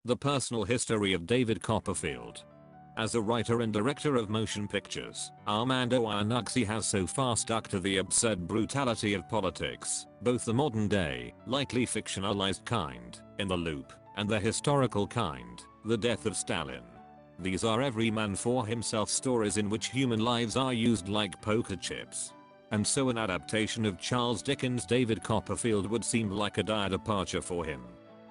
The Personal History of David Copperfield. As a writer and director of motion pictures, Armando Iannucci has so far stuck to the absurd brutality of politics, both the modern day, lightly fictionalized kind, In the Loop, and the historical kind, The Death of Stalin. These are every man for himself stories in which human lives are used like poker chips. And so an adaptation of Charles Dickens David Copperfield would seem like a dire departure for him.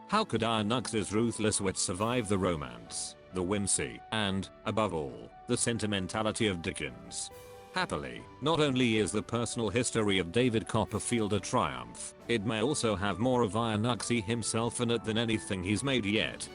How could Iannucci's ruthless wit survive the romance, the whimsy, and, above all, the sentimentality of Dickens? Happily, not only is The Personal History of David Copperfield a triumph, it may also have more of Iannucci himself in it than anything he's made yet.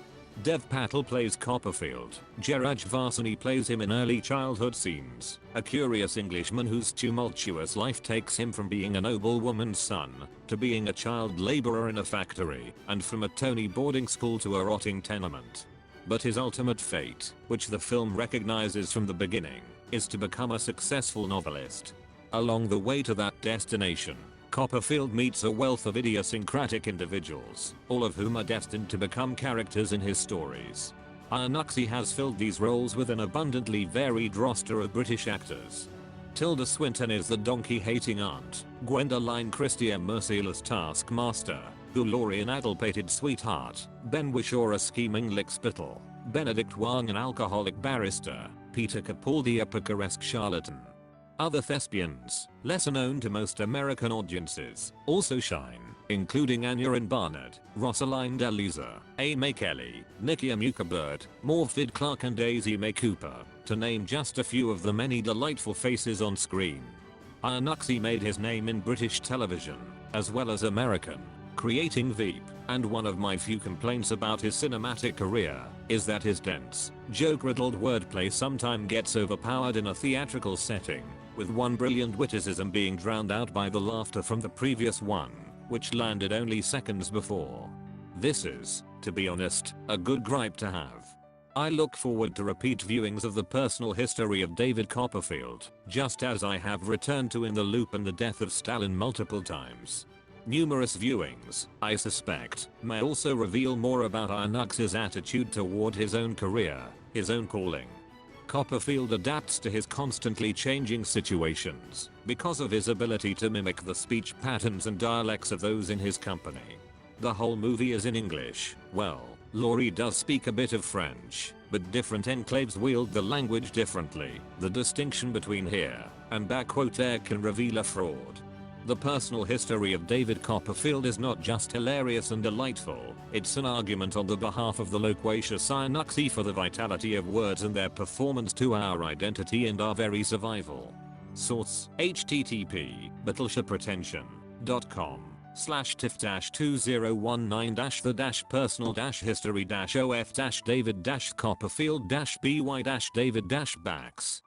Dev Patel plays Copperfield, Jairaj Varsani plays him in early childhood scenes, a curious Englishman whose tumultuous life takes him from being a noblewoman's son, to being a child laborer in a factory, and from a Tony boarding school to a rotting tenement. But his ultimate fate, which the film recognizes from the beginning, is to become a successful novelist. Along the way to that destination, Copperfield meets a wealth of idiosyncratic individuals, all of whom are destined to become characters in his stories. Iannucci has filled these roles with an abundantly varied roster of British actors. Tilda Swinton is the donkey-hating aunt, Gwendoline Christie a merciless taskmaster, Hugh Laurie an adulterated sweetheart, Ben Whishaw a scheming lickspittle, Benedict Wong an alcoholic barrister, Peter Capaldi a picaresque charlatan. Other thespians, lesser known to most American audiences, also shine, including Anya Barnett, Rosaline DeLisa, A. May Kelly, Nikki Amuka-Bird, Morfydd Clark and Daisy May Cooper, to name just a few of the many delightful faces on screen. Iannucci made his name in British television, as well as American, creating Veep, and one of my few complaints about his cinematic career is that his dense, joke-riddled wordplay sometimes gets overpowered in a theatrical setting, with one brilliant witticism being drowned out by the laughter from the previous one, which landed only seconds before. This is, to be honest, a good gripe to have. I look forward to repeat viewings of The Personal History of David Copperfield, just as I have returned to In the Loop and The Death of Stalin multiple times. Numerous viewings, I suspect, may also reveal more about Iannucci's attitude toward his own career, his own calling. Copperfield adapts to his constantly changing situations because of his ability to mimic the speech patterns and dialects of those in his company. The whole movie is in English. Well, Laurie does speak a bit of French, but different enclaves wield the language differently. The distinction between here and there can reveal a fraud. The Personal History of David Copperfield is not just hilarious and delightful, it's an argument on the behalf of the loquacious Iannucci for the vitality of words and their performance to our identity and our very survival. Source: http://battleship-2019-the-personal-history-of-David-Copperfield-by-David-Bax/